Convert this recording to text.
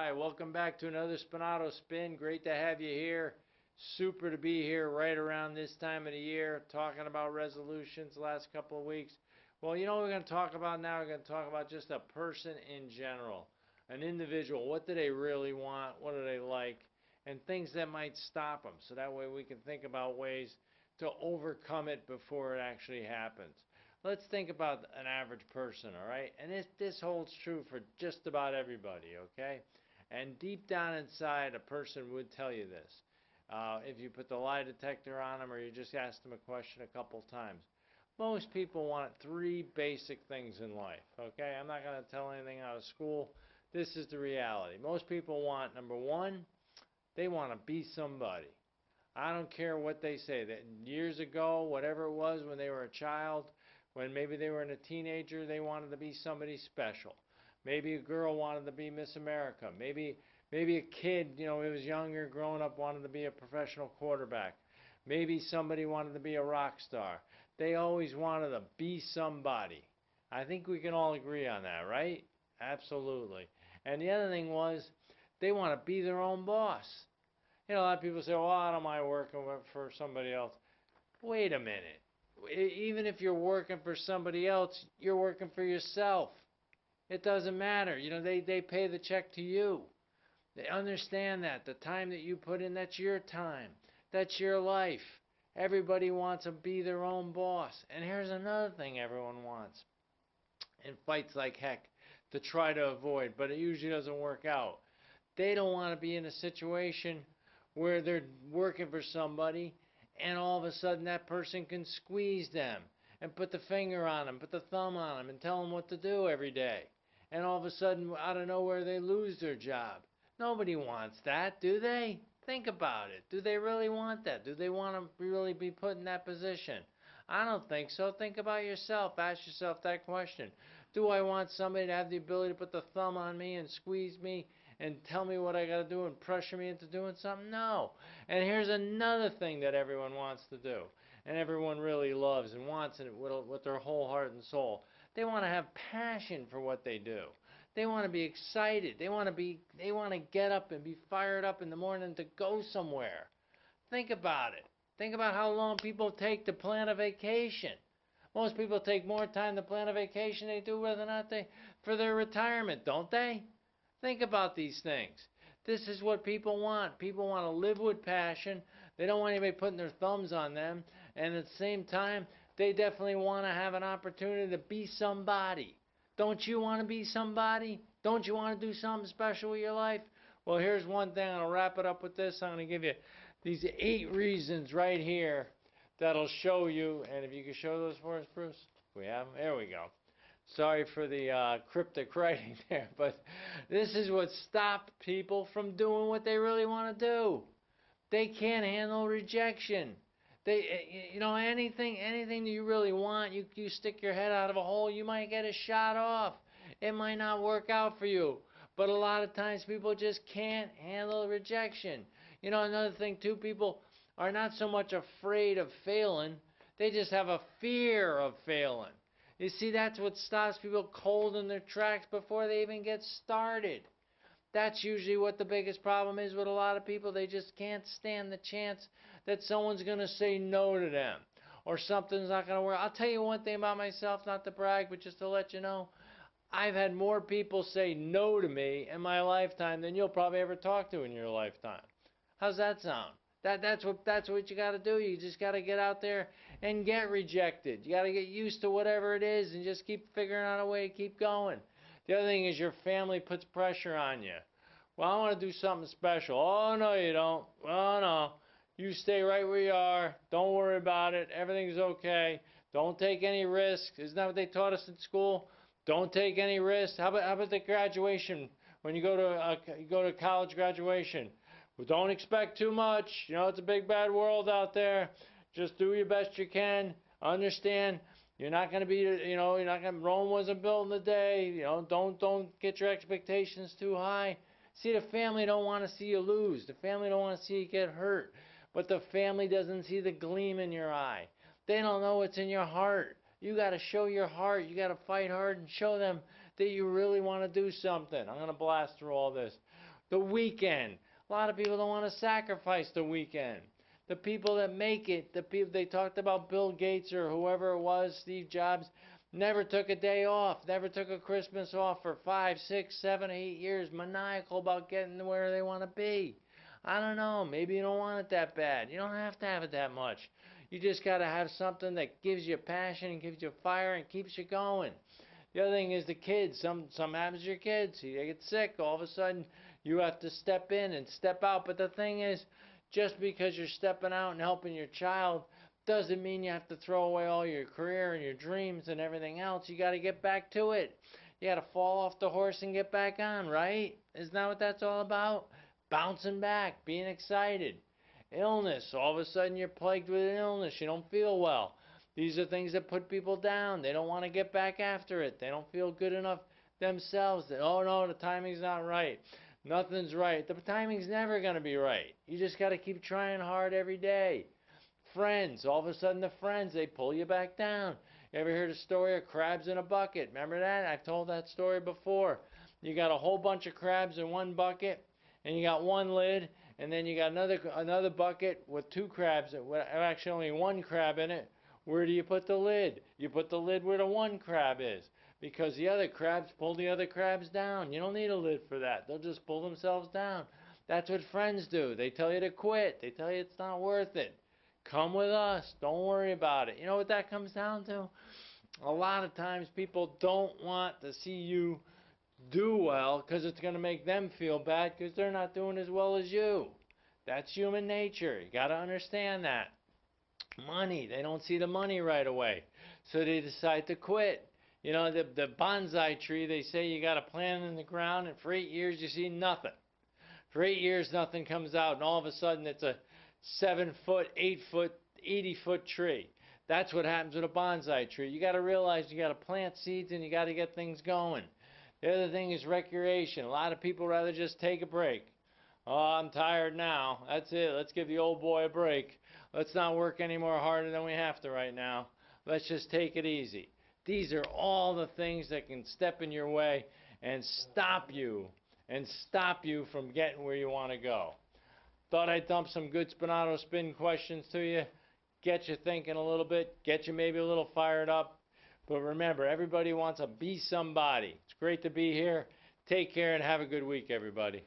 Hi, welcome back to another Spinato Spin. Great to have you here. Super to be here right around this time of the year, talking about resolutions the last couple of weeks. Well, you know what we're going to talk about now? We're going to talk about just a person in general, an individual. What do they really want? What do they like? And things that might stop them. So that way we can think about ways to overcome it before it actually happens. Let's think about an average person, all right? And this holds true for just about everybody, okay? And deep down inside, a person would tell you this. If you put the lie detector on them or you just ask them a question a couple times. Most people want three basic things in life, okay? I'm not going to tell anything out of school. This is the reality. Most people want, number one, they want to be somebody. I don't care what they say. That years ago, whatever it was when they were a child, when maybe they were a teenager, they wanted to be somebody special. Maybe a girl wanted to be Miss America. Maybe a kid, who was younger, growing up, wanted to be a professional quarterback. Maybe somebody wanted to be a rock star. They always wanted to be somebody. I think we can all agree on that, right? Absolutely. And the other thing was, they want to be their own boss. A lot of people say, well, I don't mind working for somebody else. Wait a minute. Even if you're working for somebody else, you're working for yourself. It doesn't matter. They pay the check to you. They understand that. The time that you put in, that's your time. That's your life. Everybody wants to be their own boss. And here's another thing everyone wants, and fights like heck to try to avoid, but it usually doesn't work out. They don't want to be in a situation where they're working for somebody and all of a sudden that person can squeeze them and put the finger on them, put the thumb on them and tell them what to do every day. And all of a sudden, out of nowhere, they lose their job. Nobody wants that, do they? Think about it. Do they really want that? Do they want to really be put in that position? I don't think so. Think about yourself. Ask yourself that question. Do I want somebody to have the ability to put the thumb on me and squeeze me and tell me what I got to do and pressure me into doing something? No. And here's another thing that everyone wants to do, and everyone really loves and wants it with their whole heart and soul. They want to have passion for what they do. They want to be excited. They want to get up and be fired up in the morning to go somewhere. Think about it. Think about how long people take to plan a vacation. Most people take more time to plan a vacation than they do whether or not for their retirement, don't they? Think about these things. This is what people want. People want to live with passion. They don't want anybody putting their thumbs on them. And at the same time, they definitely want to have an opportunity to be somebody. Don't you want to be somebody? Don't you want to do something special with your life? Well, here's one thing. I'll wrap it up with this. I'm going to give you these 8 reasons right here that'll show you. And if you could show those for us, Bruce. We have them. There we go. Sorry for the cryptic writing there, but this is what stops people from doing what they really want to do. They can't handle rejection. Anything that you really want, you stick your head out of a hole, you might get a shot off. It might not work out for you. But a lot of times people just can't handle rejection. Another thing too, people are not so much afraid of failing, they just have a fear of failing. You see, that's what stops people cold in their tracks before they even get started. That's usually what the biggest problem is with a lot of people. They just can't stand the chance that someone's going to say no to them or something's not going to work. I'll tell you one thing about myself, not to brag, but just to let you know. I've had more people say no to me in my lifetime than you'll probably ever talk to in your lifetime. How's that sound? That's what you got to do. You just got to get out there and get rejected. You got to get used to whatever it is and just keep figuring out a way to keep going. The other thing is your family puts pressure on you. Well, I want to do something special. Oh, no, you don't. Oh, no. You stay right where you are. Don't worry about it. Everything's okay. Don't take any risks. Isn't that what they taught us in school? Don't take any risks. How about the graduation? When you go to college graduation, well, don't expect too much. It's a big bad world out there. Just do your best you can. Understand, you're not going to be, you're not going. Rome wasn't built in a day. Don't get your expectations too high. See, the family don't want to see you lose. The family don't want to see you get hurt. But the family doesn't see the gleam in your eye. They don't know what's in your heart. You got to show your heart. You got to fight hard and show them that you really want to do something. I'm going to blast through all this. The weekend. A lot of people don't want to sacrifice the weekend. The people that make it, the people they talked about, Bill Gates or whoever it was, Steve Jobs, never took a day off, never took a Christmas off for 5, 6, 7, 8 years, maniacal about getting to where they want to be. I don't know, maybe you don't want it that bad. You don't have to have it that much. You just got to have something that gives you passion and gives you fire and keeps you going. The other thing is the kids. Some happens to your kids. They get sick. All of a sudden, you have to step in and step out. But the thing is, just because you're stepping out and helping your child doesn't mean you have to throw away all your career and your dreams and everything else. You got to get back to it. You got to fall off the horse and get back on, right? Isn't that what that's all about? Bouncing back, being excited. Illness. All of a sudden, you're plagued with an illness. You don't feel well. These are things that put people down. They don't want to get back after it. They don't feel good enough themselves. Oh no, the timing's not right. Nothing's right. The timing's never going to be right. You just got to keep trying hard every day. Friends, all of a sudden the friends, they pull you back down. You ever heard a story of crabs in a bucket? Remember that? I've told that story before. You got a whole bunch of crabs in one bucket, and you got one lid, and then you got another bucket with two crabs, actually only one crab in it. Where do you put the lid? You put the lid where the one crab is, because the other crabs pull the other crabs down. You don't need a lid for that. They'll just pull themselves down. That's what friends do. They tell you to quit. They tell you it's not worth it. Come with us. Don't worry about it. You know what that comes down to? A lot of times people don't want to see you do well because it's going to make them feel bad because they're not doing as well as you. That's human nature. You got to understand that. Money. They don't see the money right away. So they decide to quit. You know, the bonsai tree, they say you got to plant it in the ground, and for 8 years you see nothing. For 8 years nothing comes out, and all of a sudden it's a 7 foot, 8 foot, 80-foot tree. That's what happens with a bonsai tree. You got to realize you got to plant seeds and you got to get things going. The other thing is recreation. A lot of people rather just take a break. Oh, I'm tired now. That's it. Let's give the old boy a break. Let's not work any more harder than we have to right now. Let's just take it easy. These are all the things that can step in your way and stop you from getting where you want to go. Thought I'd dump some good Spinato spin questions to you, get you thinking a little bit, get you maybe a little fired up. But remember, everybody wants to be somebody. It's great to be here. Take care and have a good week, everybody.